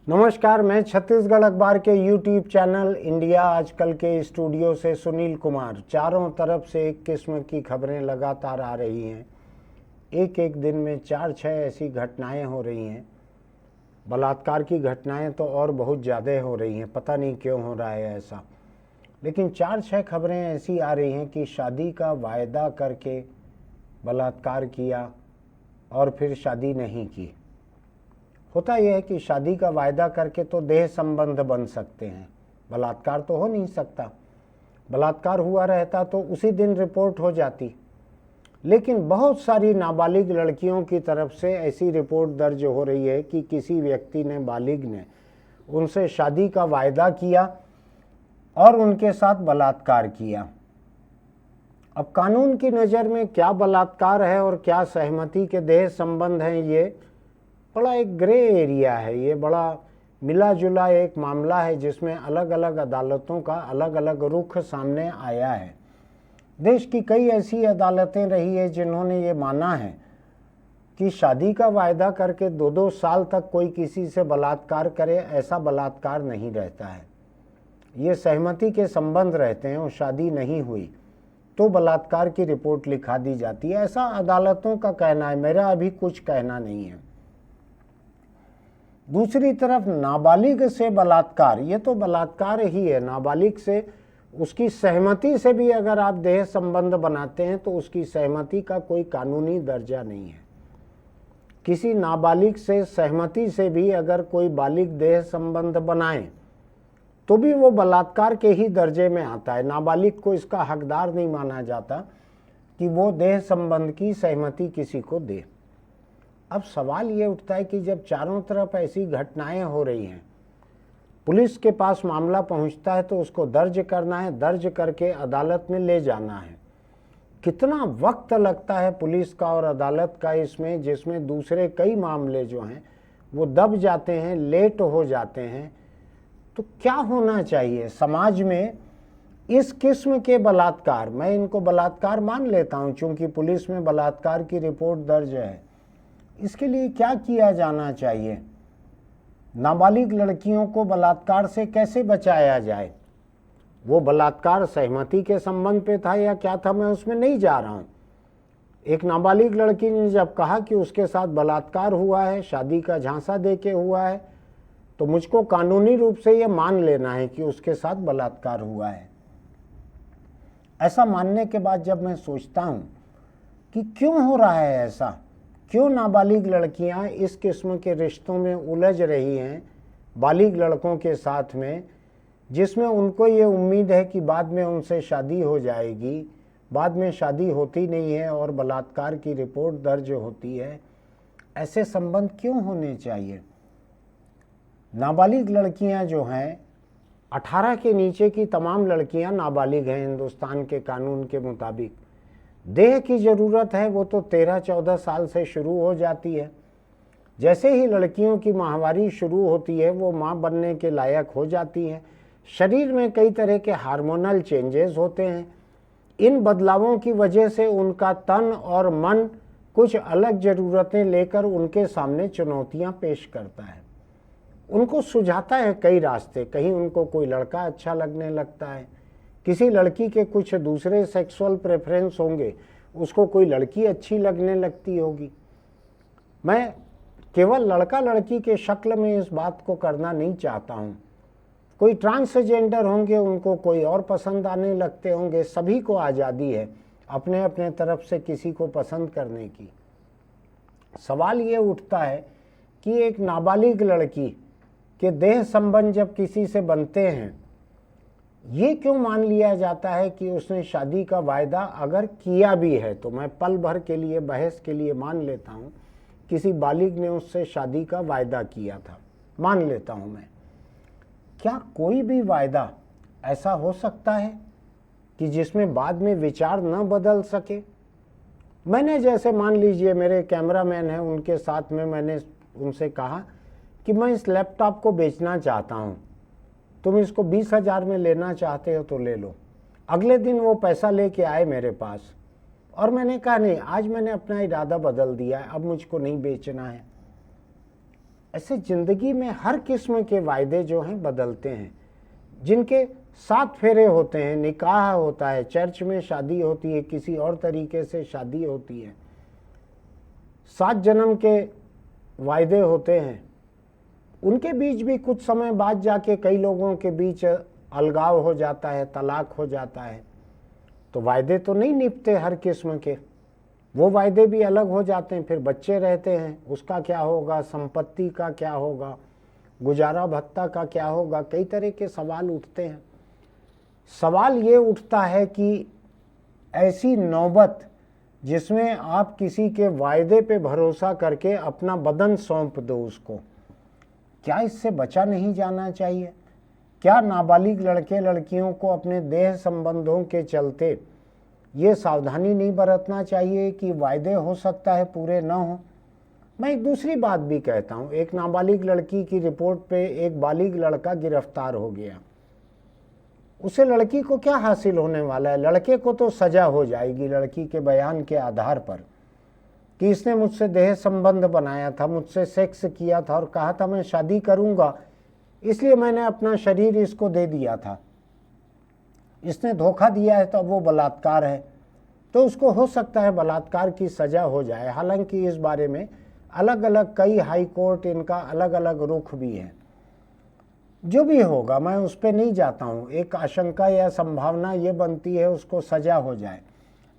नमस्कार, मैं छत्तीसगढ़ अखबार के यूट्यूब चैनल इंडिया आजकल के स्टूडियो से सुनील कुमार। चारों तरफ से एक किस्म की खबरें लगातार आ रही हैं। एक एक दिन में 4-6 ऐसी घटनाएं हो रही हैं। बलात्कार की घटनाएं तो और बहुत ज़्यादा हो रही हैं, पता नहीं क्यों हो रहा है ऐसा। लेकिन 4-6 खबरें ऐसी आ रही हैं कि शादी का वायदा करके बलात्कार किया और फिर शादी नहीं की। होता यह है कि शादी का वायदा करके तो देह संबंध बन सकते हैं, बलात्कार तो हो नहीं सकता। बलात्कार हुआ रहता तो उसी दिन रिपोर्ट हो जाती। लेकिन बहुत सारी नाबालिग लड़कियों की तरफ से ऐसी रिपोर्ट दर्ज हो रही है कि किसी व्यक्ति ने, बालिग ने, उनसे शादी का वायदा किया और उनके साथ बलात्कार किया। अब कानून की नज़र में क्या बलात्कार है और क्या सहमति के देह संबंध हैं, ये बड़ा एक ग्रे एरिया है। ये बड़ा मिला जुला एक मामला है जिसमें अलग अलग अदालतों का अलग अलग रुख सामने आया है। देश की कई ऐसी अदालतें रही है जिन्होंने ये माना है कि शादी का वायदा करके 2-2 साल तक कोई किसी से बलात्कार करे, ऐसा बलात्कार नहीं रहता है। ये सहमति के संबंध रहते हैं और शादी नहीं हुई तो बलात्कार की रिपोर्ट लिखा दी जाती है, ऐसा अदालतों का कहना है। मेरा अभी कुछ कहना नहीं है। दूसरी तरफ नाबालिग से बलात्कार, ये तो बलात्कार ही है। नाबालिग से, उसकी सहमति से भी अगर आप देह संबंध बनाते हैं तो उसकी सहमति का कोई कानूनी दर्जा नहीं है। किसी नाबालिग से सहमति से भी अगर कोई बालिग देह संबंध बनाए तो भी वो बलात्कार के ही दर्जे में आता है। नाबालिग को इसका हकदार नहीं माना जाता कि वो देह संबंध की सहमति किसी को दे। अब सवाल ये उठता है कि जब चारों तरफ ऐसी घटनाएं हो रही हैं, पुलिस के पास मामला पहुंचता है तो उसको दर्ज करना है, दर्ज करके अदालत में ले जाना है। कितना वक्त लगता है पुलिस का और अदालत का इसमें, जिसमें दूसरे कई मामले जो हैं वो दब जाते हैं, लेट हो जाते हैं। तो क्या होना चाहिए समाज में इस किस्म के बलात्कार? मैं इनको बलात्कार मान लेता हूं चूंकि पुलिस में बलात्कार की रिपोर्ट दर्ज है। इसके लिए क्या किया जाना चाहिए? नाबालिग लड़कियों को बलात्कार से कैसे बचाया जाए? वो बलात्कार सहमति के संबंध पे था या क्या था, मैं उसमें नहीं जा रहा हूं। एक नाबालिग लड़की ने जब कहा कि उसके साथ बलात्कार हुआ है, शादी का झांसा देके हुआ है, तो मुझको कानूनी रूप से ये मान लेना है कि उसके साथ बलात्कार हुआ है। ऐसा मानने के बाद जब मैं सोचता हूं कि क्यों हो रहा है ऐसा, क्यों नाबालिग लड़कियां इस किस्म के रिश्तों में उलझ रही हैं बालिग लड़कों के साथ में, जिसमें उनको ये उम्मीद है कि बाद में उनसे शादी हो जाएगी, बाद में शादी होती नहीं है और बलात्कार की रिपोर्ट दर्ज होती है। ऐसे संबंध क्यों होने चाहिए? नाबालिग लड़कियां जो हैं, 18 के नीचे की तमाम लड़कियां नाबालिग हैं हिंदुस्तान के कानून के मुताबिक। देह की ज़रूरत है वो तो 13-14 साल से शुरू हो जाती है। जैसे ही लड़कियों की माहवारी शुरू होती है वो माँ बनने के लायक हो जाती हैं। शरीर में कई तरह के हार्मोनल चेंजेस होते हैं। इन बदलावों की वजह से उनका तन और मन कुछ अलग ज़रूरतें लेकर उनके सामने चुनौतियाँ पेश करता है। उनको सुझाता है कई रास्ते। कहीं उनको कोई लड़का अच्छा लगने लगता है, किसी लड़की के कुछ दूसरे सेक्सुअल प्रेफरेंस होंगे, उसको कोई लड़की अच्छी लगने लगती होगी। मैं केवल लड़का लड़की के शक्ल में इस बात को करना नहीं चाहता हूँ। कोई ट्रांसजेंडर होंगे, उनको कोई और पसंद आने लगते होंगे। सभी को आज़ादी है अपने अपने तरफ से किसी को पसंद करने की। सवाल ये उठता है कि एक नाबालिग लड़की के देह संबंध जब किसी से बनते हैं, ये क्यों मान लिया जाता है कि उसने शादी का वायदा अगर किया भी है, तो मैं पल भर के लिए, बहस के लिए मान लेता हूँ किसी बालिग ने उससे शादी का वायदा किया था, मान लेता हूँ मैं। क्या कोई भी वायदा ऐसा हो सकता है कि जिसमें बाद में विचार न बदल सके? मैंने, जैसे मान लीजिए मेरे कैमरामैन हैं, उनके साथ में मैंने उनसे कहा कि मैं इस लैपटॉप को बेचना चाहता हूँ, तुम इसको 20,000 में लेना चाहते हो तो ले लो। अगले दिन वो पैसा लेके आए मेरे पास और मैंने कहा नहीं, आज मैंने अपना इरादा बदल दिया है, अब मुझको नहीं बेचना है। ऐसे जिंदगी में हर किस्म के वायदे जो हैं बदलते हैं, जिनके 7 फेरे होते हैं, निकाह होता है, चर्च में शादी होती है, किसी और तरीके से शादी होती है, 7 जन्म के वायदे होते हैं। उनके बीच भी कुछ समय बाद जाके कई लोगों के बीच अलगाव हो जाता है, तलाक हो जाता है। तो वायदे तो नहीं निभते हर किस्म के, वो वायदे भी अलग हो जाते हैं। फिर बच्चे रहते हैं, उसका क्या होगा, संपत्ति का क्या होगा, गुजारा भत्ता का क्या होगा, कई तरह के सवाल उठते हैं। सवाल ये उठता है कि ऐसी नौबत जिसमें आप किसी के वायदे पे भरोसा करके अपना बदन सौंप दो उसको, क्या इससे बचा नहीं जाना चाहिए? क्या नाबालिग लड़के लड़कियों को अपने देह संबंधों के चलते ये सावधानी नहीं बरतना चाहिए कि वायदे हो सकता है पूरे न हो? मैं एक दूसरी बात भी कहता हूँ। एक नाबालिग लड़की की रिपोर्ट पे एक बालिग लड़का गिरफ्तार हो गया। उसे लड़की को क्या हासिल होने वाला है? लड़के को तो सजा हो जाएगी लड़की के बयान के आधार पर कि इसने मुझसे देह संबंध बनाया था, मुझसे सेक्स किया था और कहा था मैं शादी करूंगा, इसलिए मैंने अपना शरीर इसको दे दिया था। इसने धोखा दिया है तो अब वो बलात्कार है, तो उसको हो सकता है बलात्कार की सजा हो जाए। हालांकि इस बारे में अलग अलग कई हाई कोर्ट, इनका अलग अलग रुख भी है। जो भी होगा मैं उस पर नहीं जाता हूँ। एक आशंका या संभावना ये बनती है उसको सजा हो जाए।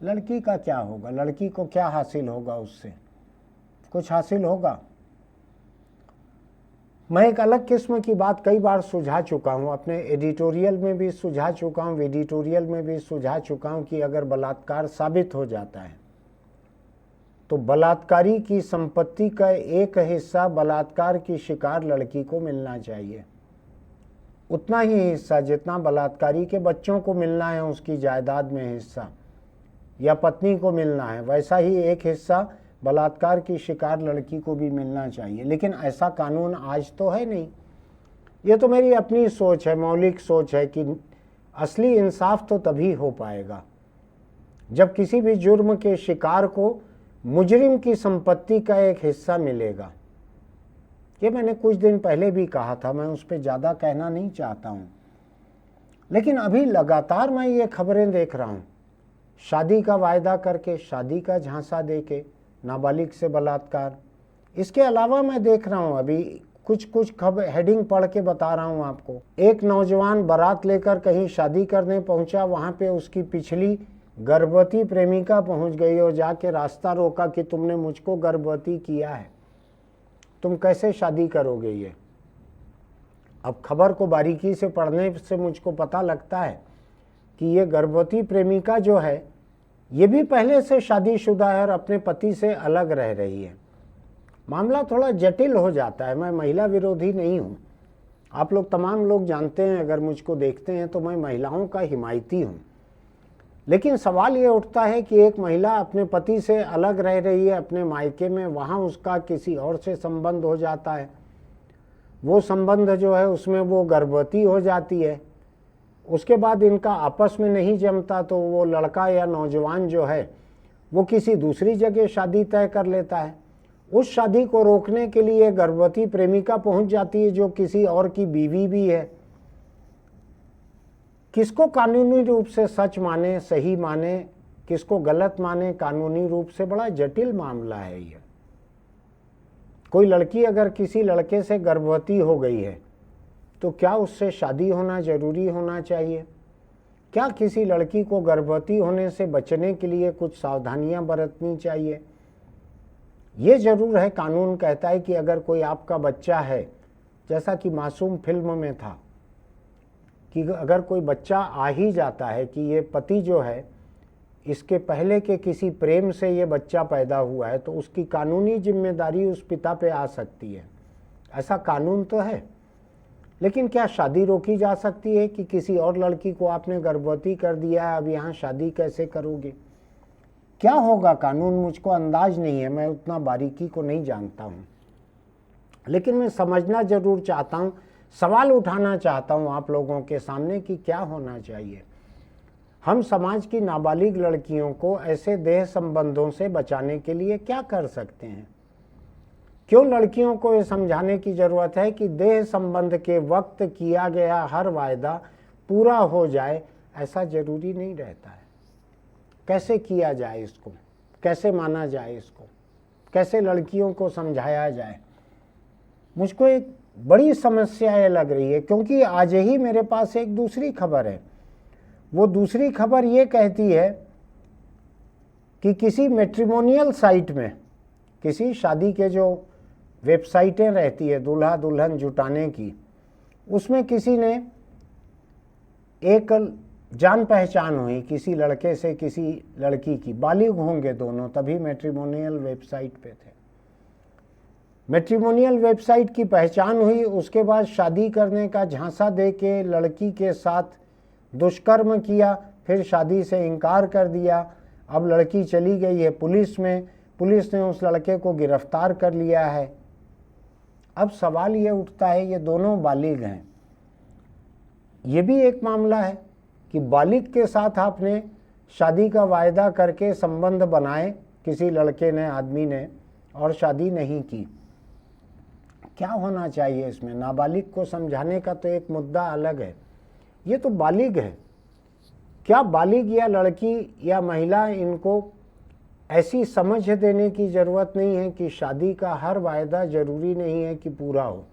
लड़की का क्या होगा? लड़की को क्या हासिल होगा? उससे कुछ हासिल होगा? मैं एक अलग किस्म की बात कई बार सुझा चुका हूँ, अपने एडिटोरियल में भी सुझा चुका हूँ, एडिटोरियल में भी सुझा चुका हूँ कि अगर बलात्कार साबित हो जाता है तो बलात्कारी की संपत्ति का एक हिस्सा बलात्कार की शिकार लड़की को मिलना चाहिए। उतना ही हिस्सा जितना बलात्कारी के बच्चों को मिलना है उसकी जायदाद में हिस्सा, या पत्नी को मिलना है, वैसा ही एक हिस्सा बलात्कार की शिकार लड़की को भी मिलना चाहिए। लेकिन ऐसा कानून आज तो है नहीं। ये तो मेरी अपनी सोच है, मौलिक सोच है कि असली इंसाफ तो तभी हो पाएगा जब किसी भी जुर्म के शिकार को मुजरिम की संपत्ति का एक हिस्सा मिलेगा। ये मैंने कुछ दिन पहले भी कहा था, मैं उस पर ज़्यादा कहना नहीं चाहता हूँ। लेकिन अभी लगातार मैं ये खबरें देख रहा हूँ, शादी का वायदा करके, शादी का झांसा देके नाबालिग से बलात्कार। इसके अलावा मैं देख रहा हूँ अभी कुछ खबर हेडिंग पढ़ के बता रहा हूँ आपको। एक नौजवान बारात लेकर कहीं शादी करने पहुंचा, वहां पे उसकी पिछली गर्भवती प्रेमिका पहुंच गई और जाके रास्ता रोका कि तुमने मुझको गर्भवती किया है, तुम कैसे शादी करोगे? ये अब खबर को बारीकी से पढ़ने से मुझको पता लगता है कि ये गर्भवती प्रेमिका जो है ये भी पहले से शादीशुदा है और अपने पति से अलग रह रही है। मामला थोड़ा जटिल हो जाता है। मैं महिला विरोधी नहीं हूँ, आप लोग तमाम लोग जानते हैं, अगर मुझको देखते हैं तो मैं महिलाओं का हिमायती हूँ। लेकिन सवाल ये उठता है कि एक महिला अपने पति से अलग रह रही है अपने मायके में, वहाँ उसका किसी और से संबंध हो जाता है, वो संबंध जो है उसमें वो गर्भवती हो जाती है, उसके बाद इनका आपस में नहीं जमता तो वो लड़का या नौजवान जो है वो किसी दूसरी जगह शादी तय कर लेता है। उस शादी को रोकने के लिए गर्भवती प्रेमिका पहुंच जाती है जो किसी और की बीवी भी है। किसको कानूनी रूप से सच माने, सही माने, किसको गलत माने कानूनी रूप से, बड़ा जटिल मामला है ये। कोई लड़की अगर किसी लड़के से गर्भवती हो गई है तो क्या उससे शादी होना जरूरी होना चाहिए? क्या किसी लड़की को गर्भवती होने से बचने के लिए कुछ सावधानियां बरतनी चाहिए? ये जरूर है, कानून कहता है कि अगर कोई आपका बच्चा है, जैसा कि मासूम फिल्म में था, कि अगर कोई बच्चा आ ही जाता है कि ये पति जो है इसके पहले के किसी प्रेम से ये बच्चा पैदा हुआ है, तो उसकी कानूनी जिम्मेदारी उस पिता पे आ सकती है। ऐसा कानून तो है। लेकिन क्या शादी रोकी जा सकती है कि किसी और लड़की को आपने गर्भवती कर दिया है, अब यहाँ शादी कैसे करोगे? क्या होगा कानून, मुझको अंदाज नहीं है, मैं उतना बारीकी को नहीं जानता हूँ। लेकिन मैं समझना जरूर चाहता हूँ, सवाल उठाना चाहता हूँ आप लोगों के सामने कि क्या होना चाहिए। हम समाज की नाबालिग लड़कियों को ऐसे देह संबंधों से बचाने के लिए क्या कर सकते हैं? क्यों लड़कियों को ये समझाने की ज़रूरत है कि देह संबंध के वक्त किया गया हर वायदा पूरा हो जाए, ऐसा ज़रूरी नहीं रहता है। कैसे किया जाए इसको, कैसे माना जाए इसको, कैसे लड़कियों को समझाया जाए, मुझको एक बड़ी समस्या ये लग रही है। क्योंकि आज ही मेरे पास एक दूसरी खबर है। वो दूसरी खबर ये कहती है कि किसी मैट्रिमोनियल साइट में, किसी शादी के जो वेबसाइटें रहती है दूल्हा दुल्हन जुटाने की, उसमें किसी ने एक जान पहचान हुई किसी लड़के से किसी लड़की की, बालिग होंगे दोनों, तभी मैट्रिमोनियल वेबसाइट पे थे। मैट्रिमोनियल वेबसाइट की पहचान हुई, उसके बाद शादी करने का झांसा दे के लड़की के साथ दुष्कर्म किया, फिर शादी से इनकार कर दिया। अब लड़की चली गई है पुलिस में, पुलिस ने उस लड़के को गिरफ्तार कर लिया है। अब सवाल ये उठता है, ये दोनों बालिग हैं, ये भी एक मामला है कि बालिग के साथ आपने शादी का वायदा करके संबंध बनाए किसी लड़के ने, आदमी ने, और शादी नहीं की। क्या होना चाहिए इसमें? नाबालिग को समझाने का तो एक मुद्दा अलग है, ये तो बालिग है। क्या बालिग या लड़की या महिला, इनको ऐसी समझ देने की ज़रूरत नहीं है कि शादी का हर वायदा ज़रूरी नहीं है कि पूरा हो।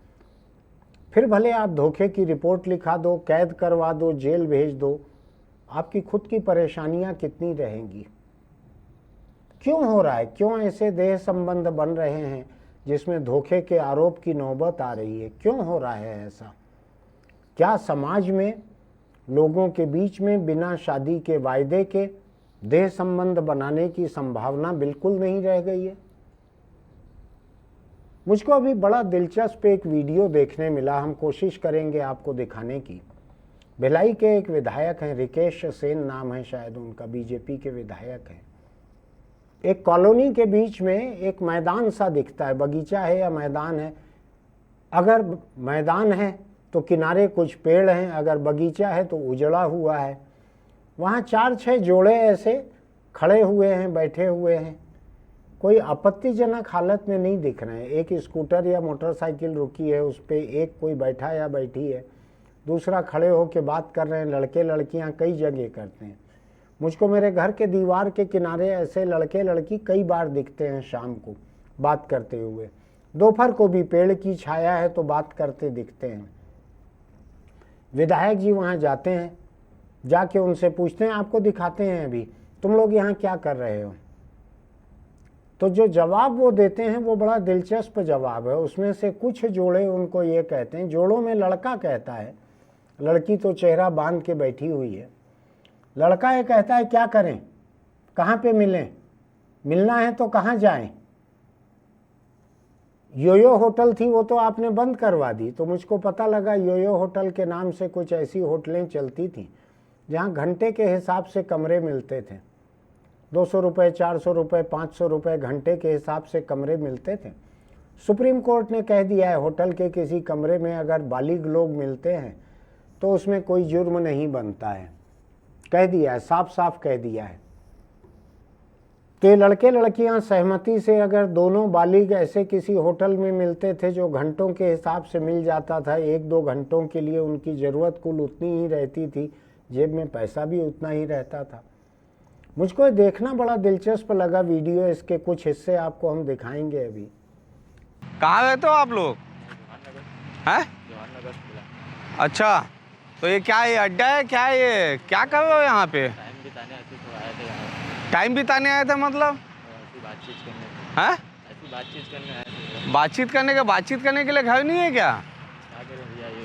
फिर भले आप धोखे की रिपोर्ट लिखा दो, कैद करवा दो, जेल भेज दो, आपकी खुद की परेशानियां कितनी रहेंगी। क्यों हो रहा है? क्यों ऐसे देह संबंध बन रहे हैं जिसमें धोखे के आरोप की नौबत आ रही है? क्यों हो रहा है ऐसा? क्या समाज में लोगों के बीच में बिना शादी के वायदे के देह संबंध बनाने की संभावना बिल्कुल नहीं रह गई है? मुझको अभी बड़ा दिलचस्प एक वीडियो देखने मिला, हम कोशिश करेंगे आपको दिखाने की। भिलाई के एक विधायक हैं, रिकेश सेन नाम है शायद उनका, बीजेपी के विधायक हैं। एक कॉलोनी के बीच में एक मैदान सा दिखता है, बगीचा है या मैदान है। अगर मैदान है तो किनारे कुछ पेड़ हैं, अगर बगीचा है तो उजड़ा हुआ है। वहाँ 4-6 जोड़े ऐसे खड़े हुए हैं, बैठे हुए हैं, कोई आपत्तिजनक हालत में नहीं दिख रहे हैं। एक स्कूटर या मोटरसाइकिल रुकी है, उस पर एक कोई बैठा या बैठी है, दूसरा खड़े होकर बात कर रहे हैं। लड़के लड़कियां कई जगह करते हैं। मुझको मेरे घर के दीवार के किनारे ऐसे लड़के लड़की कई बार दिखते हैं शाम को बात करते हुए। दोपहर को भी पेड़ की छाया है तो बात करते दिखते हैं। विधायक जी वहाँ जाते हैं, जाके उनसे पूछते हैं, आपको दिखाते हैं अभी, तुम लोग यहाँ क्या कर रहे हो? तो जो जवाब वो देते हैं वो बड़ा दिलचस्प जवाब है। उसमें से कुछ जोड़े उनको ये कहते हैं, जोड़ों में लड़का कहता है, लड़की तो चेहरा बांध के बैठी हुई है। लड़का ये कहता है, क्या करें, कहाँ पे मिलें, मिलना है तो कहाँ जाएं? योयो होटल थी वो तो आपने बंद करवा दी। तो मुझको पता लगा योयो होटल के नाम से कुछ ऐसी होटलें चलती थी जहाँ घंटे के हिसाब से कमरे मिलते थे। 200 रुपये, 400 रुपये, 500 रुपये घंटे के हिसाब से कमरे मिलते थे। सुप्रीम कोर्ट ने कह दिया है, होटल के किसी कमरे में अगर बालिग लोग मिलते हैं तो उसमें कोई जुर्म नहीं बनता है, कह दिया है, साफ साफ कह दिया है। तो ये लड़के लड़कियां सहमति से अगर दोनों बालिग ऐसे किसी होटल में मिलते थे जो घंटों के हिसाब से मिल जाता था, 1-2 घंटों के लिए उनकी ज़रूरत कुल उतनी ही रहती थी, जेब में पैसा भी उतना ही रहता था। मुझको ये देखना बड़ा दिलचस्प लगा वीडियो, इसके कुछ हिस्से आपको हम दिखाएंगे अभी। कहाँ रहते हो आप लोग? हैं? अच्छा, तो ये क्या, ये अड्डा है क्या? ये क्या कर रहे हो यहाँ पे? टाइम बिताने आए थे मतलब? हैं? बातचीत करने के लिए घर नहीं है क्या?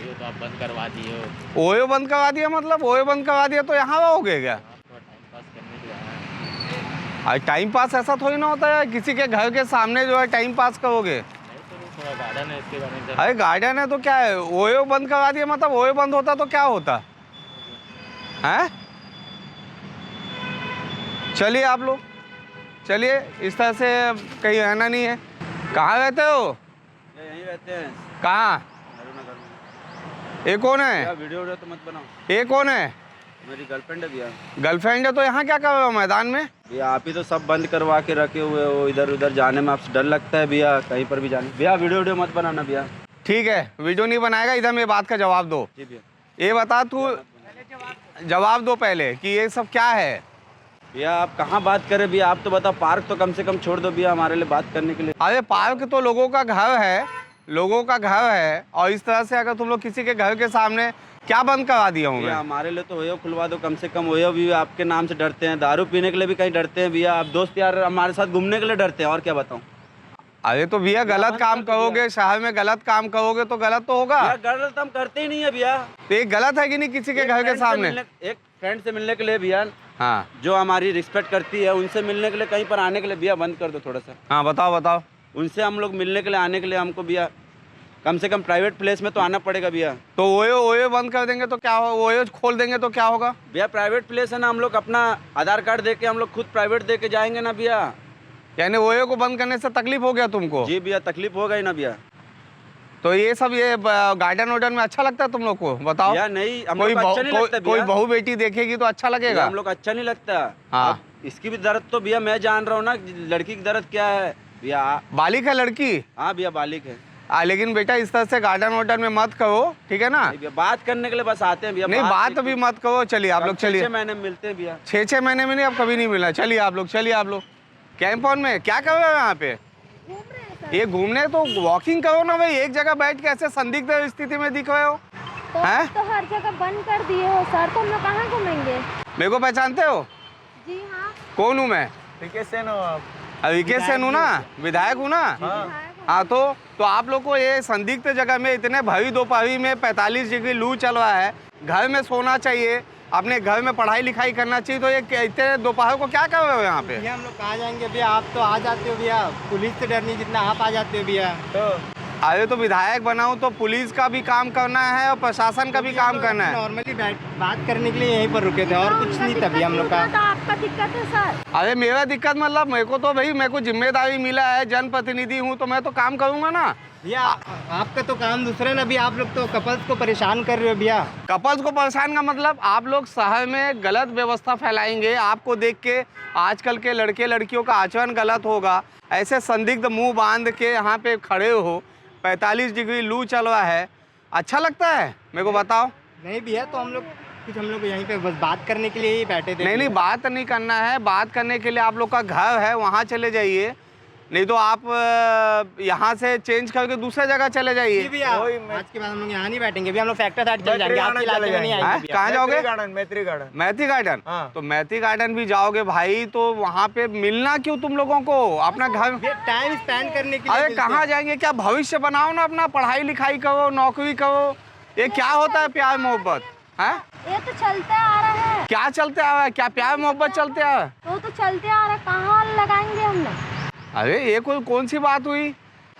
तो आप बंद करवा दिए हो। ओयो बंद करवा दिया मतलब? ओयो बंद करवा दिया तो यहाँ रहोगे क्या? अरे टाइम पास ऐसा थोड़ी ना होता है, किसी के घर के सामने जो है टाइम पास करोगे? थोड़ा गार्डन है इसके बारे में। अरे गार्डन है तो क्या है, ओयो बंद करवा दिया मतलब? ओयो बंद होता तो क्या होता है? चलिए आप लोग चलिए, इस तरह से कहीं रहना नहीं है। कहाँ रहते हो? यहीं रहते हैं। कहाँ? नगर में। ये कौन है? वीडियो तो मत बनाओ। ये कौन है? मेरी गर्लफ्रेंड है भैया। गर्लफ्रेंड है तो यहाँ क्या कर रहे हो मैदान में? भैया आप ही तो सब बंद करवा के रखे हुए हो, इधर उधर जाने में आपसे डर लगता है भैया, कहीं पर भी जाने। भैया वीडियो मत बनाना भैया। ठीक है, वीडियो नहीं बनाएगा, इधर मेरी बात का जवाब दो। जी भैया। ये बता तू, जवाब दो पहले कि ये सब क्या है। भैया आप कहाँ बात कर रहे भैया, आप तो बताओ। पार्क तो कम से कम छोड़ दो भैया हमारे लिए बात करने के लिए। अरे पार्क तो लोगों का घर है, लोगों का घर है, और इस तरह से अगर तुम लोग किसी के घर के सामने क्या बंद करवा दिया हूँ भैया मैं? हमारे लिए तो ओयो खुलवा दो कम से कम। ओयो भी आपके नाम से डरते हैं, दारू पीने के लिए भी कहीं डरते हैं भैया। आप दोस्त यार हमारे साथ घूमने के लिए डरते हैं, और क्या बताऊँ। अरे तो भैया गलत काम करोगे, शहर में गलत काम करोगे तो गलत तो होगा। भैया गलत हम करते ही नहीं है भैया। तो ये गलत है कि नहीं किसी के घर के सामने? एक फ्रेंड से मिलने के लिए भैया, हाँ जो हमारी रिस्पेक्ट करती है, उनसे मिलने के लिए कहीं पर आने के लिए भैया बंद कर दो थोड़ा सा। हाँ बताओ बताओ। उनसे हम लोग मिलने के लिए आने के लिए हमको भैया कम से कम प्राइवेट प्लेस में तो आना पड़ेगा भैया। तो ओयो ओयो बंद कर देंगे तो क्या होगा? ओयो खोल देंगे तो क्या होगा? भैया प्राइवेट प्लेस है ना, हम लोग अपना आधार कार्ड दे के हम लोग खुद प्राइवेट दे के जाएंगे ना भैया। यानी ओयो को बंद करने से तकलीफ हो गया तुमको? जी भैया तकलीफ होगा ही ना भैया। तो ये सब ये गार्डन वार्डन में अच्छा लगता है तुम लोग को? बताओ। भैया नहीं, हम कोई लोग को अच्छा नहीं लगता कोई भैया। बहू बेटी देखेगी तो अच्छा भैया, लगेगा? हम लोग अच्छा नहीं लगता। हाँ। अब इसकी भी दर्द तो भैया मैं जान रहा हूँ ना, लड़की की दर्द क्या है भैया। बालिक है लड़की? हाँ भैया बालिक है। लेकिन बेटा इस तरह से गार्डन वार्डन में मत करो, ठीक है ना? नहीं भैया बात करने के लिए बस आते हैं भैया। नहीं बात भी मत करो। चलिए आप लोग चलिए। 6 महीने में मिलते हैं भैया। 6 महीने में नहीं, अब कभी नहीं मिला। चलिए आप लोग, चलिए आप लोग। कैंपन में क्या कर रहे हो यहाँ पे? ये घूमने तो वॉकिंग करो ना भाई, एक जगह बैठ के ऐसे संदिग्ध स्थिति में दिख रहे हो। हैं? तो हर जगह बंद कर दिए हो सर, तो हम लोग कहाँ घूमेंगे? मेरे को पहचानते हो? जी हाँ। कौन हूँ मैं? विकेश सेन हो आप? विकेश सेन हूँ ना, विधायक हूँ ना। हाँ तो आप लोग को ये संदिग्ध जगह में इतने भरी दोपहरी में 45 डिग्री लू चल रहा है, घर में सोना चाहिए, अपने घर में पढ़ाई लिखाई करना चाहिए, तो ये इतने दोपहर को क्या कर रहे हो यहाँ पे? भैया हम लोग कहाँ जाएंगे भैया, आप तो आ जाते हो भैया, पुलिस से डर नहीं जितना आप आ जाते हो भैया। तो अरे तो विधायक बनाऊं तो पुलिस का भी काम करना है और प्रशासन का भी काम करना है। नॉर्मली बात करने के लिए यहीं पर रुके थे, और कुछ नहीं था भैया हम लोग का। आपका दिक्कत है सर? अरे मेरा दिक्कत मतलब मेरे को तो भाई, मेरे को जिम्मेदारी मिला है, जनप्रतिनिधि हूँ तो मैं तो काम करूँगा ना भैया। आपका तो काम दूसरा ना भैया, आप लोग तो कपल्स को परेशान कर रहे हो भैया। कपल्स को परेशान का मतलब आप लोग शहर में गलत व्यवस्था फैलाएंगे, आपको देख के आजकल के लड़के लड़कियों का आचरण गलत होगा, ऐसे संदिग्ध मुंह बांध के यहाँ पे खड़े हो, 45 डिग्री लू चल रहा है, अच्छा लगता है? मेरे को बताओ। नहीं भैया, तो हम लोग यहीं पे बस बात करने के लिए ही बैठे थे। नहीं बात नहीं करना है, बात करने के लिए आप लोग का घर है, वहाँ चले जाइए, नहीं तो आप यहाँ से चेंज करके दूसरे जगह चले जाइए। भैया आज के बाद हम लोग यहाँ नहीं बैठेंगे भैया, हम लोग फैक्ट्री साइड चले जाएंगे, आपके इलाके में नहीं आएंगे भैया। कहाँ जाओगे? मैत्री गार्डन। मैत्री गार्डन? तो मैत्री गार्डन भी जाओगे भाई, तो वहाँ पे मिलना क्यों तुम लोगों को? अपना घर टाइम स्पेंड करने के लिए। अरे कहाँ जाएंगे? क्या भविष्य बनाओ ना अपना, पढ़ाई लिखाई करो, नौकरी करो। ये क्या होता है प्यार मोहब्बत? है ये तो चलते आ रहा है। क्या चलते आ रहा है? क्या प्यार मोहब्बत चलते आ रहा है? वो तो चलते आ रहा है, कहाँ लगाएंगे हम लोग? अरे ये कौन सी बात हुई?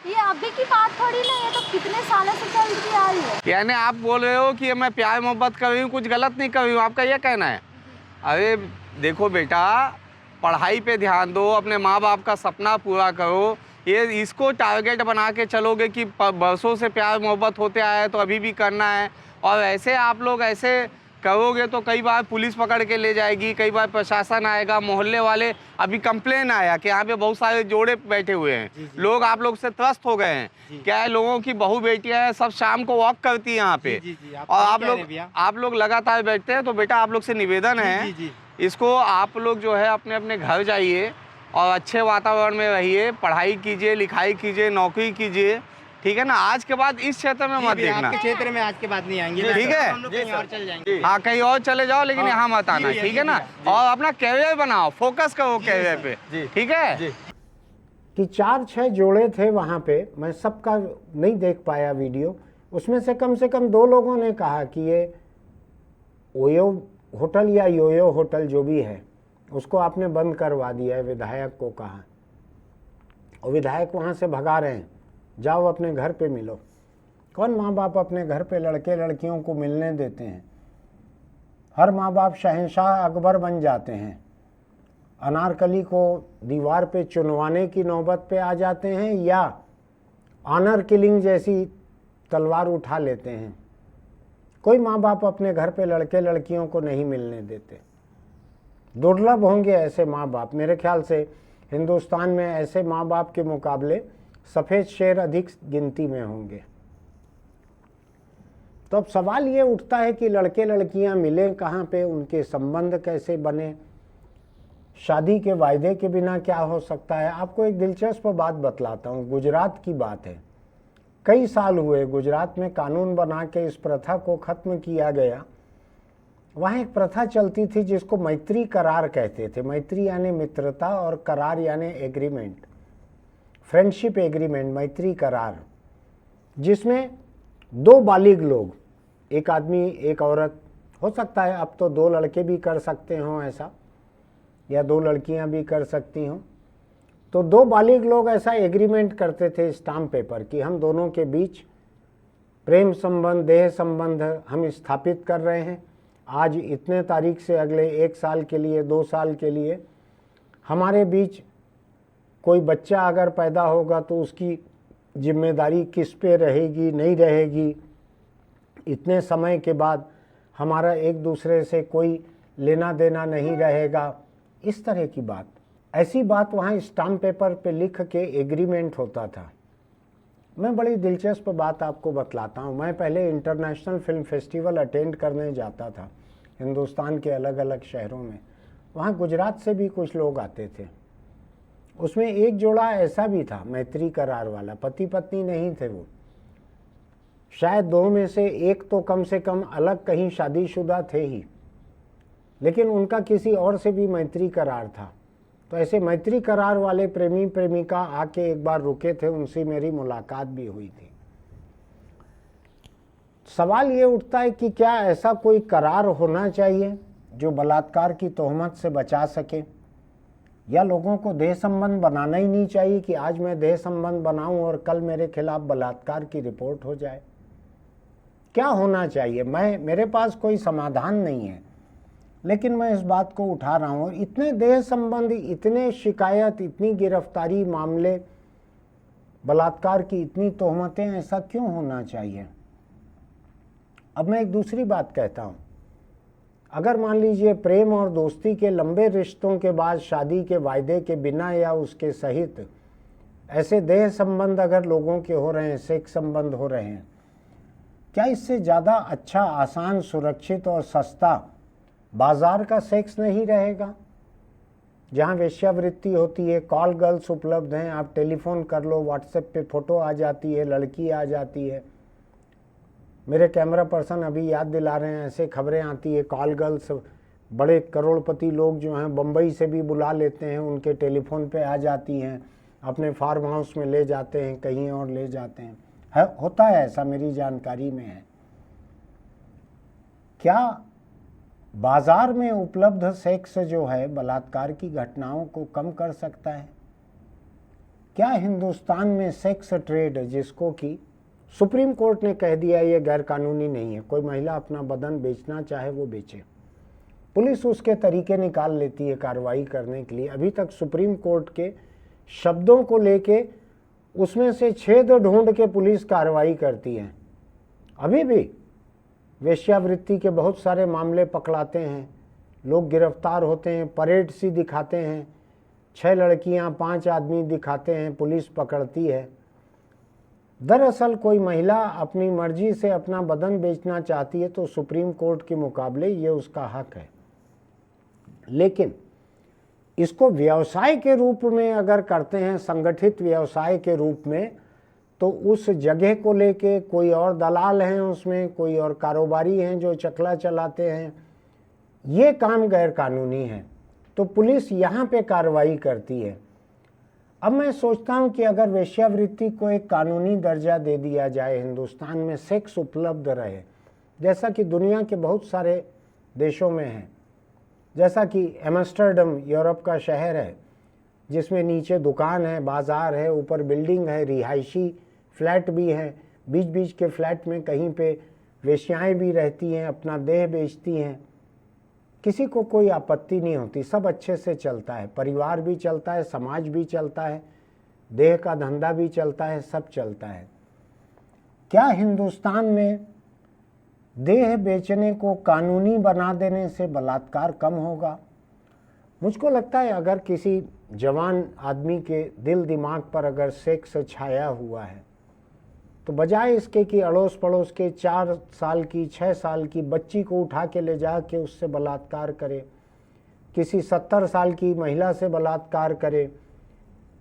ये अभी की बात थोड़ी नहीं है, तो कितने सालों से चलती आ रही है। यानी आप बोल रहे हो कि मैं प्यार मोहब्बत कर रही हूँ, कुछ गलत नहीं कर रही हूँ, आपका ये कहना है? अरे देखो बेटा, पढ़ाई पे ध्यान दो, अपने माँ बाप का सपना पूरा करो। ये इसको टारगेट बना के चलोगे कि बरसों से प्यार मोहब्बत होते आया है तो अभी भी करना है, और ऐसे आप लोग ऐसे करोगे तो कई बार पुलिस पकड़ के ले जाएगी, कई बार प्रशासन आएगा, मोहल्ले वाले। अभी कंप्लेन आया कि यहाँ पे बहुत सारे जोड़े बैठे हुए हैं, लोग आप लोग से त्रस्त हो गए हैं। क्या है, लोगों की बहू बेटियां हैं, सब शाम को वॉक करती हैं यहाँ पे, और आप लोग लगातार बैठते हैं। तो बेटा आप लोग से निवेदन है, इसको आप लोग जो है अपने अपने घर जाइए और अच्छे वातावरण में रहिए, पढ़ाई कीजिए, लिखाई कीजिए, नौकरी कीजिए, ठीक है ना? आज के बाद इस क्षेत्र में मत देखना। आपके क्षेत्र में आज के बाद नहीं आएंगे, ठीक है? हम लोग कहीं और चल जाएंगे। हाँ कहीं और चले जाओ, लेकिन यहाँ मत आना, ठीक है ना? और अपना कैरियर बनाओ, फोकस करो कैरियर पे, ठीक है? कि 4-6 जोड़े थे वहाँ पे, मैं सबका नहीं देख पाया वीडियो, उसमें से कम 2 लोगों ने कहा कि ये ओयो होटल या योयो होटल जो भी है उसको आपने बंद करवा दिया है, विधायक को कहा, और विधायक वहाँ से भगा रहे हैं, जाओ अपने घर पे मिलो। कौन माँ बाप अपने घर पे लड़के लड़कियों को मिलने देते हैं? हर माँ बाप शहंशाह अकबर बन जाते हैं, अनारकली को दीवार पे चुनवाने की नौबत पे आ जाते हैं, या ऑनर किलिंग जैसी तलवार उठा लेते हैं। कोई माँ बाप अपने घर पे लड़के लड़कियों को नहीं मिलने देते। दुर्लभ होंगे ऐसे माँ बाप। मेरे ख्याल से हिंदुस्तान में ऐसे माँ बाप के मुकाबले सफ़ेद शेर अधिक गिनती में होंगे। तो अब सवाल ये उठता है कि लड़के लड़कियां मिलें कहाँ पे, उनके संबंध कैसे बने, शादी के वायदे के बिना क्या हो सकता है। आपको एक दिलचस्प बात बतलाता हूँ। गुजरात की बात है। कई साल हुए गुजरात में कानून बना के इस प्रथा को ख़त्म किया गया। वहाँ एक प्रथा चलती थी जिसको मैत्री करार कहते थे। मैत्री यानी मित्रता और करार यानी एग्रीमेंट, फ्रेंडशिप एग्रीमेंट, मैत्री करार, जिसमें दो बालिग लोग, एक आदमी एक औरत, हो सकता है अब तो दो लड़के भी कर सकते हों ऐसा, या दो लड़कियां भी कर सकती हों, तो दो बालिग लोग ऐसा एग्रीमेंट करते थे स्टाम्प पेपर कि हम दोनों के बीच प्रेम संबंध, देह संबंध हम स्थापित कर रहे हैं। आज इतने तारीख से अगले 1 साल के लिए, 2 साल के लिए हमारे बीच कोई बच्चा अगर पैदा होगा तो उसकी जिम्मेदारी किस पे रहेगी, नहीं रहेगी, इतने समय के बाद हमारा एक दूसरे से कोई लेना देना नहीं रहेगा, इस तरह की बात। ऐसी बात वहाँ स्टाम्प पेपर पे लिख के एग्रीमेंट होता था। मैं बड़ी दिलचस्प बात आपको बतलाता हूँ। मैं पहले इंटरनेशनल फिल्म फेस्टिवल अटेंड करने जाता था हिंदुस्तान के अलग अलग शहरों में। वहाँ गुजरात से भी कुछ लोग आते थे। उसमें एक जोड़ा ऐसा भी था मैत्री करार वाला, पति पत्नी नहीं थे वो, शायद दो में से एक तो कम से कम अलग कहीं शादीशुदा थे ही, लेकिन उनका किसी और से भी मैत्री करार था। तो ऐसे मैत्री करार वाले प्रेमी प्रेमिका आके एक बार रुके थे, उनसे मेरी मुलाकात भी हुई थी। सवाल ये उठता है कि क्या ऐसा कोई करार होना चाहिए जो बलात्कार की तोहमत से बचा सके, या लोगों को देह संबंध बनाना ही नहीं चाहिए कि आज मैं देह संबंध बनाऊं और कल मेरे खिलाफ बलात्कार की रिपोर्ट हो जाए। क्या होना चाहिए? मेरे पास कोई समाधान नहीं है, लेकिन मैं इस बात को उठा रहा हूँ। इतने देह संबंध, इतने शिकायत, इतनी गिरफ्तारी मामले, बलात्कार की इतनी तोहमतें, ऐसा क्यों होना चाहिए? अब मैं एक दूसरी बात कहता हूँ। अगर मान लीजिए प्रेम और दोस्ती के लंबे रिश्तों के बाद शादी के वायदे के बिना या उसके सहित ऐसे देह संबंध अगर लोगों के हो रहे हैं, सेक्स संबंध हो रहे हैं, क्या इससे ज़्यादा अच्छा, आसान, सुरक्षित और सस्ता बाजार का सेक्स नहीं रहेगा? जहाँ वेश्यावृत्ति होती है, कॉल गर्ल्स उपलब्ध हैं, आप टेलीफोन कर लो, व्हाट्सएप पे फ़ोटो आ जाती है, लड़की आ जाती है। मेरे कैमरा पर्सन अभी याद दिला रहे हैं, ऐसे खबरें आती है, कॉल गर्ल्स, बड़े करोड़पति लोग जो हैं बम्बई से भी बुला लेते हैं, उनके टेलीफोन पे आ जाती हैं, अपने फार्म हाउस में ले जाते हैं, कहीं और ले जाते हैं। होता है ऐसा, मेरी जानकारी में है। क्या बाजार में उपलब्ध सेक्स जो है बलात्कार की घटनाओं को कम कर सकता है? क्या हिंदुस्तान में सेक्स ट्रेड, जिसको कि सुप्रीम कोर्ट ने कह दिया ये गैर कानूनी नहीं है, कोई महिला अपना बदन बेचना चाहे वो बेचे, पुलिस उसके तरीके निकाल लेती है कार्रवाई करने के लिए। अभी तक सुप्रीम कोर्ट के शब्दों को लेके उसमें से छेद ढूंढ के पुलिस कार्रवाई करती है। अभी भी वेश्यावृत्ति के बहुत सारे मामले पकड़ाते हैं, लोग गिरफ्तार होते हैं, परेड सी दिखाते हैं, 6 लड़कियां 5 आदमी दिखाते हैं, पुलिस पकड़ती है। दरअसल कोई महिला अपनी मर्जी से अपना बदन बेचना चाहती है तो सुप्रीम कोर्ट के मुकाबले ये उसका हक है। लेकिन इसको व्यवसाय के रूप में अगर करते हैं, संगठित व्यवसाय के रूप में, तो उस जगह को लेके कोई और दलाल हैं उसमें, कोई और कारोबारी हैं जो चकला चलाते हैं, ये काम गैर कानूनी है, तो पुलिस यहाँ पे कार्रवाई करती है। अब मैं सोचता हूँ कि अगर वेश्यावृत्ति को एक कानूनी दर्जा दे दिया जाए, हिंदुस्तान में सेक्स उपलब्ध रहे, जैसा कि दुनिया के बहुत सारे देशों में है, जैसा कि एम्स्टर्डम यूरोप का शहर है, जिसमें नीचे दुकान है, बाज़ार है, ऊपर बिल्डिंग है, रिहायशी फ्लैट भी हैं, बीच बीच के फ्लैट में कहीं पे वेश्याएँ भी रहती हैं, अपना देह बेचती हैं, किसी को कोई आपत्ति नहीं होती, सब अच्छे से चलता है, परिवार भी चलता है, समाज भी चलता है, देह का धंधा भी चलता है, सब चलता है। क्या हिंदुस्तान में देह बेचने को कानूनी बना देने से बलात्कार कम होगा। मुझको लगता है अगर किसी जवान आदमी के दिल दिमाग पर अगर सेक्स छाया हुआ है तो बजाय इसके कि अड़ोस पड़ोस के 4 साल की 6 साल की बच्ची को उठा के ले जा के उससे बलात्कार करे, किसी 70 साल की महिला से बलात्कार करे,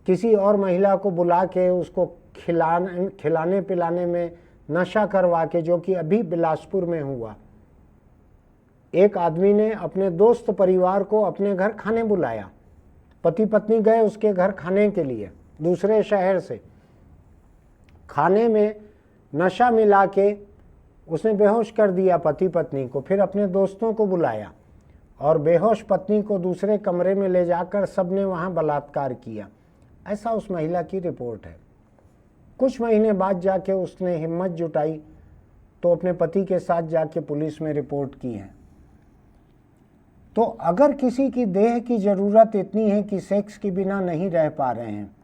किसी और महिला को बुला के उसको खिलाने पिलाने में नशा करवा के, जो कि अभी बिलासपुर में हुआ। एक आदमी ने अपने दोस्त परिवार को अपने घर खाने बुलाया, पति पत्नी गए उसके घर खाने के लिए दूसरे शहर से, खाने में नशा मिला के उसने बेहोश कर दिया पति पत्नी को, फिर अपने दोस्तों को बुलाया और बेहोश पत्नी को दूसरे कमरे में ले जाकर सबने वहाँ बलात्कार किया। ऐसा उस महिला की रिपोर्ट है। कुछ महीने बाद जाके उसने हिम्मत जुटाई तो अपने पति के साथ जाके पुलिस में रिपोर्ट की है। तो अगर किसी की देह की ज़रूरत इतनी है कि सेक्स के बिना नहीं रह पा रहे हैं,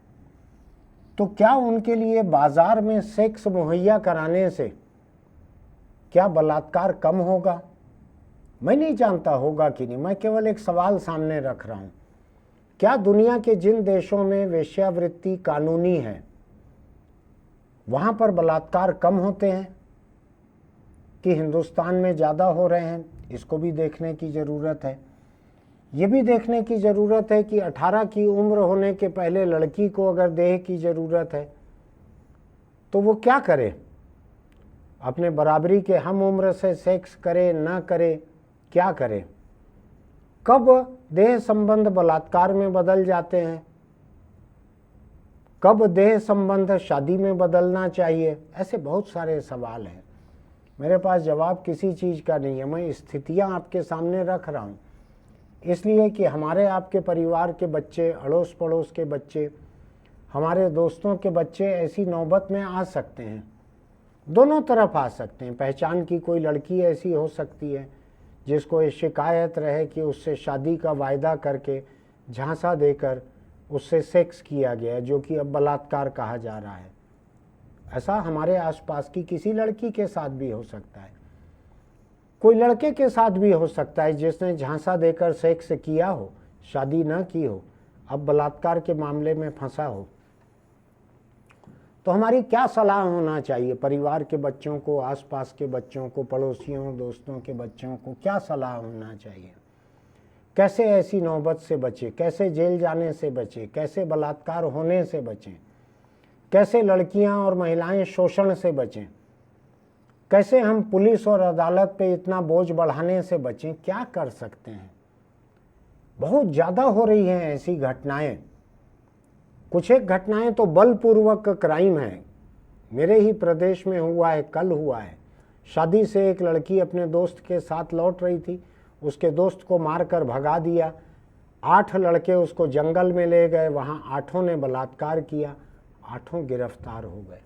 तो क्या उनके लिए बाजार में सेक्स मुहैया कराने से क्या बलात्कार कम होगा? मैं नहीं जानता होगा कि नहीं, मैं केवल एक सवाल सामने रख रहा हूँ। क्या दुनिया के जिन देशों में वेश्यावृत्ति कानूनी है वहाँ पर बलात्कार कम होते हैं कि हिंदुस्तान में ज़्यादा हो रहे हैं? इसको भी देखने की ज़रूरत है। ये भी देखने की ज़रूरत है कि 18 की उम्र होने के पहले लड़की को अगर देह की ज़रूरत है तो वो क्या करे? अपने बराबरी के हम उम्र से सेक्स करे ना करे, क्या करे? कब देह संबंध बलात्कार में बदल जाते हैं? कब देह संबंध शादी में बदलना चाहिए? ऐसे बहुत सारे सवाल हैं। मेरे पास जवाब किसी चीज़ का नहीं है। मैं स्थितियां आपके सामने रख रहा हूँ इसलिए कि हमारे आपके परिवार के बच्चे, अड़ोस पड़ोस के बच्चे, हमारे दोस्तों के बच्चे ऐसी नौबत में आ सकते हैं। दोनों तरफ आ सकते हैं। पहचान की कोई लड़की ऐसी हो सकती है जिसको ये शिकायत रहे कि उससे शादी का वायदा करके झांसा देकर उससे सेक्स किया गया, जो कि अब बलात्कार कहा जा रहा है। ऐसा हमारे आसपास की किसी लड़की के साथ भी हो सकता है, कोई लड़के के साथ भी हो सकता है जिसने झांसा देकर सेक्स किया हो, शादी न की हो, अब बलात्कार के मामले में फंसा हो। तो हमारी क्या सलाह होना चाहिए परिवार के बच्चों को, आसपास के बच्चों को, पड़ोसियों दोस्तों के बच्चों को क्या सलाह होना चाहिए? कैसे ऐसी नौबत से बचे, कैसे जेल जाने से बचे, कैसे बलात्कार होने से बचें, कैसे लड़कियां और महिलाएं शोषण से बचें, कैसे हम पुलिस और अदालत पे इतना बोझ बढ़ाने से बचें? क्या कर सकते हैं? बहुत ज़्यादा हो रही हैं ऐसी घटनाएं। कुछ एक घटनाएं तो बलपूर्वक क्राइम है। मेरे ही प्रदेश में हुआ है, कल हुआ है। शादी से एक लड़की अपने दोस्त के साथ लौट रही थी, उसके दोस्त को मारकर भगा दिया। 8 लड़के उसको जंगल में ले गए, वहाँ 8 ने बलात्कार किया, 8 गिरफ्तार हो गए।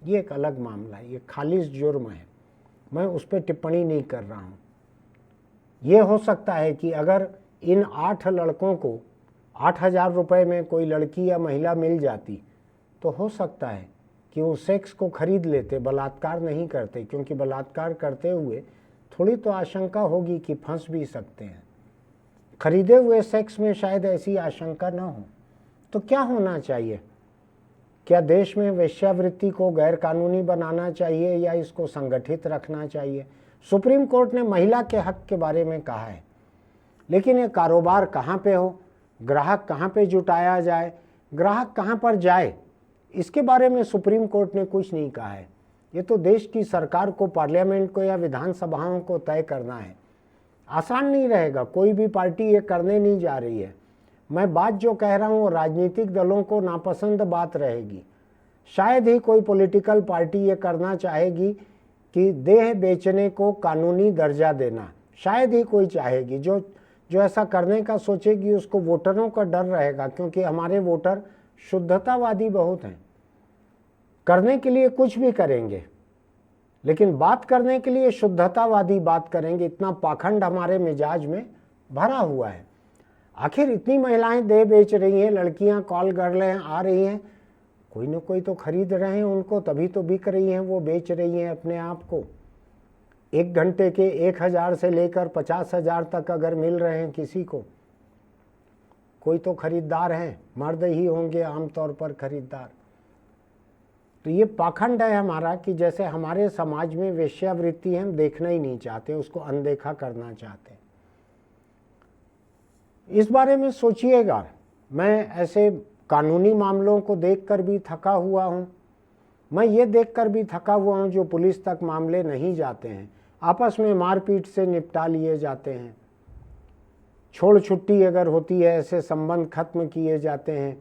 ये एक अलग मामला है, ये खालिश जुर्म है, मैं उस पर टिप्पणी नहीं कर रहा हूँ। ये हो सकता है कि अगर इन 8 लड़कों को 8,000 रुपये में कोई लड़की या महिला मिल जाती तो हो सकता है कि वो सेक्स को खरीद लेते, बलात्कार नहीं करते, क्योंकि बलात्कार करते हुए थोड़ी तो आशंका होगी कि फंस भी सकते हैं। खरीदे हुए सेक्स में शायद ऐसी आशंका ना हो। तो क्या होना चाहिए? क्या देश में वेश्यावृत्ति को गैरकानूनी बनाना चाहिए या इसको संगठित रखना चाहिए? सुप्रीम कोर्ट ने महिला के हक के बारे में कहा है, लेकिन ये कारोबार कहाँ पे हो, ग्राहक कहाँ पे जुटाया जाए, ग्राहक कहाँ पर जाए, इसके बारे में सुप्रीम कोर्ट ने कुछ नहीं कहा है। ये तो देश की सरकार को, पार्लियामेंट को या विधानसभाओं को तय करना है। आसान नहीं रहेगा, कोई भी पार्टी ये करने नहीं जा रही है। मैं बात जो कह रहा हूँ राजनीतिक दलों को नापसंद बात रहेगी। शायद ही कोई पॉलिटिकल पार्टी ये करना चाहेगी कि देह बेचने को कानूनी दर्जा देना, शायद ही कोई चाहेगी। जो ऐसा करने का सोचेगी उसको वोटरों का डर रहेगा, क्योंकि हमारे वोटर शुद्धतावादी बहुत हैं, करने के लिए कुछ भी करेंगे, लेकिन बात करने के लिए शुद्धतावादी बात करेंगे। इतना पाखंड हमारे मिजाज में भरा हुआ है। आखिर इतनी महिलाएं देह बेच रही हैं, लड़कियां कॉल गर्लें आ रही हैं, कोई ना कोई तो खरीद रहे हैं उनको, तभी तो बिक रही हैं, वो बेच रही हैं अपने आप को। 1 घंटे के 1000 से लेकर 50,000 तक अगर मिल रहे हैं किसी को, कोई तो खरीदार हैं, मर्द ही होंगे आमतौर पर खरीदार। तो ये पाखंड है हमारा कि जैसे हमारे समाज में वेश्यावृत्ति हम देखना ही नहीं चाहते, उसको अनदेखा करना चाहते। इस बारे में सोचिएगा। मैं ऐसे कानूनी मामलों को देखकर भी थका हुआ हूँ। मैं ये देखकर भी थका हुआ हूँ जो पुलिस तक मामले नहीं जाते हैं, आपस में मारपीट से निपटा लिए जाते हैं। छोड़ छुट्टी अगर होती है, ऐसे संबंध खत्म किए जाते हैं,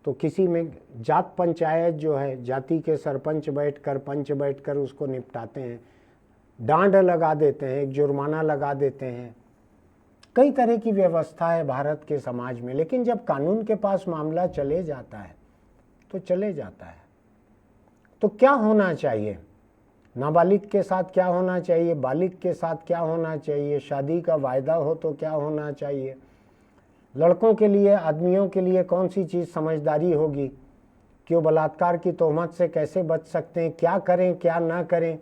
तो किसी में जात पंचायत जो है, जाति के सरपंच बैठकर, पंच बैठकर उसको निपटाते हैं, डांड लगा देते हैं, एक जुर्माना लगा देते हैं। कई तरह की व्यवस्था है भारत के समाज में, लेकिन जब कानून के पास मामला चले जाता है तो चले जाता है। तो क्या होना चाहिए? नाबालिग के साथ क्या होना चाहिए? बालिग के साथ क्या होना चाहिए? शादी का वायदा हो तो क्या होना चाहिए? लड़कों के लिए, आदमियों के लिए कौन सी चीज़ समझदारी होगी कि वो बलात्कार की तोहमत से कैसे बच सकते हैं? क्या करें, क्या ना करें?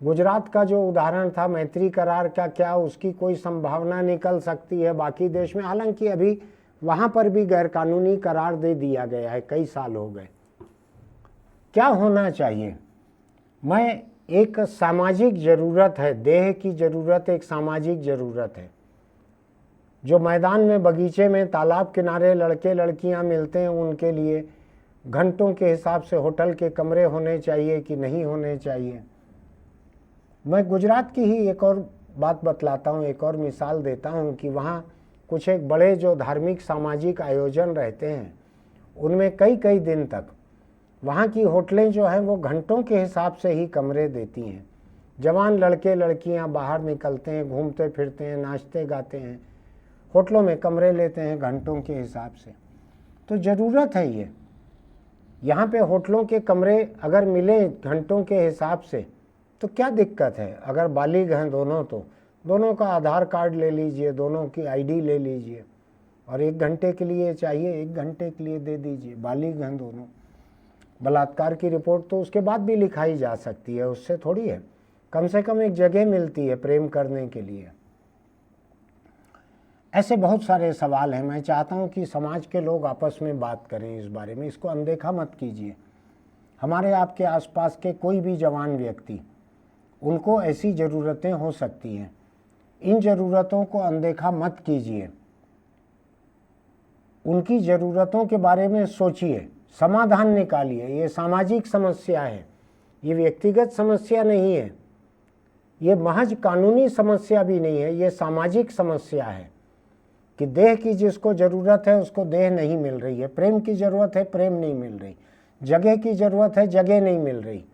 गुजरात का जो उदाहरण था मैत्री करार का, क्या उसकी कोई संभावना निकल सकती है बाकी देश में? हालांकि अभी वहाँ पर भी गैरकानूनी करार दे दिया गया है, कई साल हो गए। क्या होना चाहिए? मैं एक सामाजिक ज़रूरत है, देह की ज़रूरत एक सामाजिक ज़रूरत है। जो मैदान में, बगीचे में, तालाब किनारे लड़के लड़कियां मिलते हैं, उनके लिए घंटों के हिसाब से होटल के कमरे होने चाहिए कि नहीं होने चाहिए? मैं गुजरात की ही एक और बात बतलाता हूँ, एक और मिसाल देता हूँ कि वहाँ कुछ एक बड़े जो धार्मिक सामाजिक आयोजन रहते हैं, उनमें कई कई दिन तक वहाँ की होटलें जो हैं वो घंटों के हिसाब से ही कमरे देती हैं। जवान लड़के लड़कियाँ बाहर निकलते हैं, घूमते फिरते हैं, नाचते गाते हैं, होटलों में कमरे लेते हैं घंटों के हिसाब से। तो ज़रूरत है ये। यहाँ पे होटलों के कमरे अगर मिले घंटों के हिसाब से तो क्या दिक्कत है? अगर बालिग हैं दोनों तो दोनों का आधार कार्ड ले लीजिए, दोनों की आईडी ले लीजिए, और 1 घंटे के लिए चाहिए, 1 घंटे के लिए दे दीजिए। बालिग हैं दोनों। बलात्कार की रिपोर्ट तो उसके बाद भी लिखाई जा सकती है, उससे थोड़ी है। कम से कम एक जगह मिलती है प्रेम करने के लिए। ऐसे बहुत सारे सवाल हैं। मैं चाहता हूं कि समाज के लोग आपस में बात करें इस बारे में, इसको अनदेखा मत कीजिए। हमारे आपके आसपास के कोई भी जवान व्यक्ति, उनको ऐसी ज़रूरतें हो सकती हैं, इन ज़रूरतों को अनदेखा मत कीजिए। उनकी ज़रूरतों के बारे में सोचिए, समाधान निकालिए। ये सामाजिक समस्या है, ये व्यक्तिगत समस्या नहीं है, ये महज कानूनी समस्या भी नहीं है, ये सामाजिक समस्या है कि देह की जिसको ज़रूरत है उसको देह नहीं मिल रही है, प्रेम की ज़रूरत है, प्रेम नहीं मिल रही, जगह की ज़रूरत है, जगह नहीं मिल रही।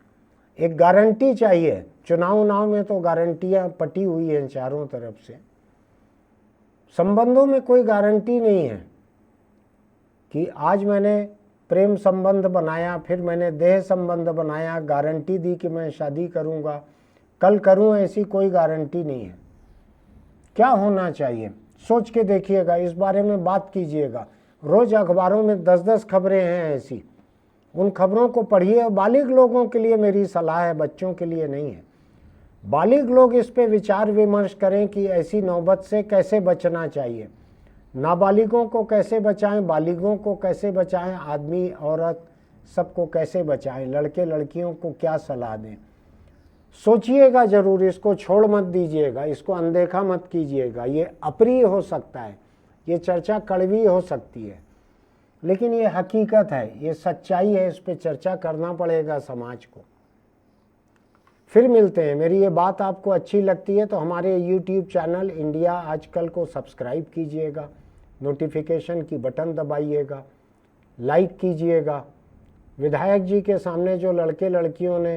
एक गारंटी चाहिए। चुनाव में तो गारंटियाँ पटी हुई हैं चारों तरफ से। संबंधों में कोई गारंटी नहीं है कि आज मैंने प्रेम संबंध बनाया, फिर मैंने देह संबंध बनाया, गारंटी दी कि मैं शादी करूँगा, कल करूँ, ऐसी कोई गारंटी नहीं है। क्या होना चाहिए सोच के देखिएगा, इस बारे में बात कीजिएगा। रोज़ अखबारों में 10-10 खबरें हैं ऐसी, उन खबरों को पढ़िए। बालिग लोगों के लिए मेरी सलाह है, बच्चों के लिए नहीं है। बालिग लोग इस पे विचार विमर्श करें कि ऐसी नौबत से कैसे बचना चाहिए, नाबालिगों को कैसे बचाएं, बालिगों को कैसे बचाएं, आदमी औरत सबको कैसे बचाएं, लड़के लड़कियों को क्या सलाह दें। सोचिएगा ज़रूर, इसको छोड़ मत दीजिएगा, इसको अनदेखा मत कीजिएगा। ये अप्रिय हो सकता है, ये चर्चा कड़वी हो सकती है, लेकिन ये हकीकत है, ये सच्चाई है, इस पे चर्चा करना पड़ेगा समाज को। फिर मिलते हैं। मेरी ये बात आपको अच्छी लगती है तो हमारे YouTube चैनल इंडिया आजकल को सब्सक्राइब कीजिएगा, नोटिफिकेशन की बटन दबाइएगा, लाइक कीजिएगा। विधायक जी के सामने जो लड़के लड़कियों ने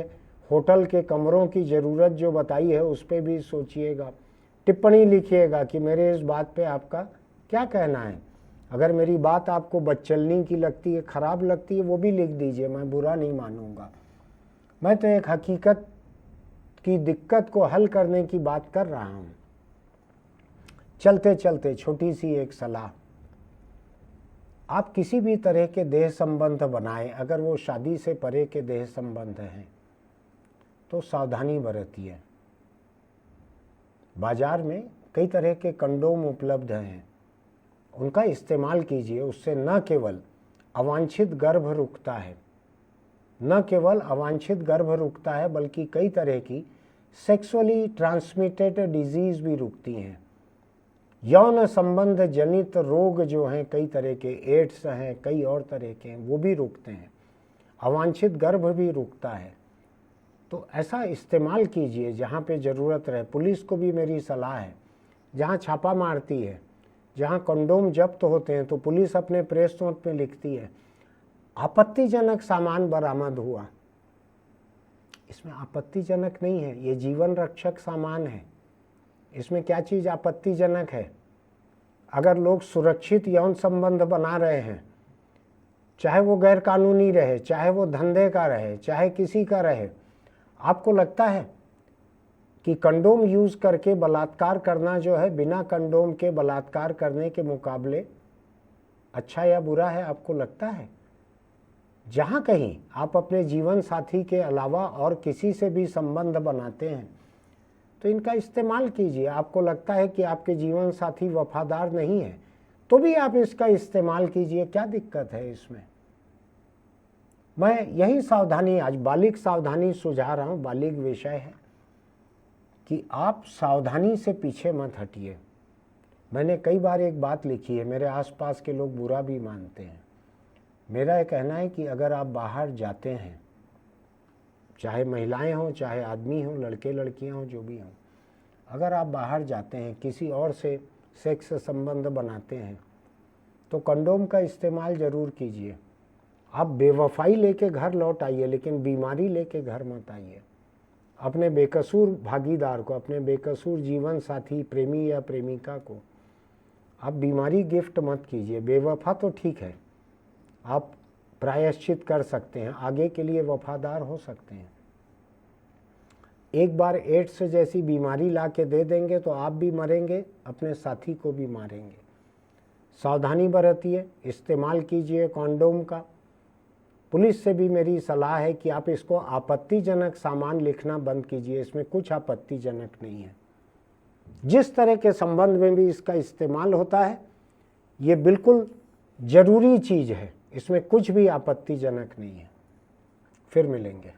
होटल के कमरों की ज़रूरत जो बताई है उस पर भी सोचिएगा। टिप्पणी लिखिएगा कि मेरे इस बात पे आपका क्या कहना है। अगर मेरी बात आपको बदचलनी की लगती है, ख़राब लगती है, वो भी लिख दीजिए, मैं बुरा नहीं मानूंगा। मैं तो एक हकीकत की दिक्कत को हल करने की बात कर रहा हूँ। चलते चलते छोटी सी एक सलाह, आप किसी भी तरह के देह संबंध बनाएं, अगर वो शादी से परे के देह संबंध हैं तो सावधानी बरतिए। बाज़ार में कई तरह के कंडोम उपलब्ध हैं, उनका इस्तेमाल कीजिए। उससे न केवल अवांछित गर्भ रुकता है, न केवल अवांछित गर्भ रुकता है, बल्कि कई तरह की सेक्सुअली ट्रांसमिटेड डिजीज़ भी रुकती हैं। यौन संबंध जनित रोग जो हैं, कई तरह के एड्स हैं, कई और तरह के हैं, वो भी रुकते हैं। अवांछित गर्भ भी रुकता है। तो ऐसा इस्तेमाल कीजिए जहाँ पे ज़रूरत रहे। पुलिस को भी मेरी सलाह है, जहाँ छापा मारती है, जहाँ कंडोम जब्त होते हैं, तो पुलिस अपने प्रेस नोट में लिखती है आपत्तिजनक सामान बरामद हुआ। इसमें आपत्तिजनक नहीं है, ये जीवन रक्षक सामान है। इसमें क्या चीज़ आपत्तिजनक है? अगर लोग सुरक्षित यौन संबंध बना रहे हैं, चाहे वो गैर कानूनी रहे, चाहे वो धंधे का रहे, चाहे किसी का रहे, आपको लगता है कि कंडोम यूज़ करके बलात्कार करना जो है बिना कंडोम के बलात्कार करने के मुकाबले अच्छा या बुरा है? आपको लगता है? जहाँ कहीं आप अपने जीवन साथी के अलावा और किसी से भी संबंध बनाते हैं तो इनका इस्तेमाल कीजिए। आपको लगता है कि आपके जीवन साथी वफादार नहीं है तो भी आप इसका इस्तेमाल कीजिए, क्या दिक्कत है इसमें? मैं यही सावधानी, आज बालिग सावधानी सुझा रहा हूँ। बालिग विषय है कि आप सावधानी से पीछे मत हटिए। मैंने कई बार एक बात लिखी है, मेरे आसपास के लोग बुरा भी मानते हैं। मेरा ये कहना है कि अगर आप बाहर जाते हैं, चाहे महिलाएं हों, चाहे आदमी हों, लड़के लड़कियां हों, जो भी हों, अगर आप बाहर जाते हैं, किसी और से सेक्स संबंध बनाते हैं, तो कंडोम का इस्तेमाल ज़रूर कीजिए। आप बेवफाई लेके घर लौट आइए, लेकिन बीमारी लेके घर मत आइए। अपने बेकसूर भागीदार को, अपने बेकसूर जीवन साथी, प्रेमी या प्रेमिका को आप बीमारी गिफ्ट मत कीजिए। बेवफा तो ठीक है, आप प्रायश्चित कर सकते हैं, आगे के लिए वफादार हो सकते हैं। एक बार एड्स जैसी बीमारी ला के दे देंगे तो आप भी मरेंगे, अपने साथी को भी मारेंगे। सावधानी बरतिए, इस्तेमाल कीजिए कंडोम का। पुलिस से भी मेरी सलाह है कि आप इसको आपत्तिजनक सामान लिखना बंद कीजिए, इसमें कुछ आपत्तिजनक नहीं है। जिस तरह के संबंध में भी इसका इस्तेमाल होता है, ये बिल्कुल ज़रूरी चीज़ है, इसमें कुछ भी आपत्तिजनक नहीं है। फिर मिलेंगे।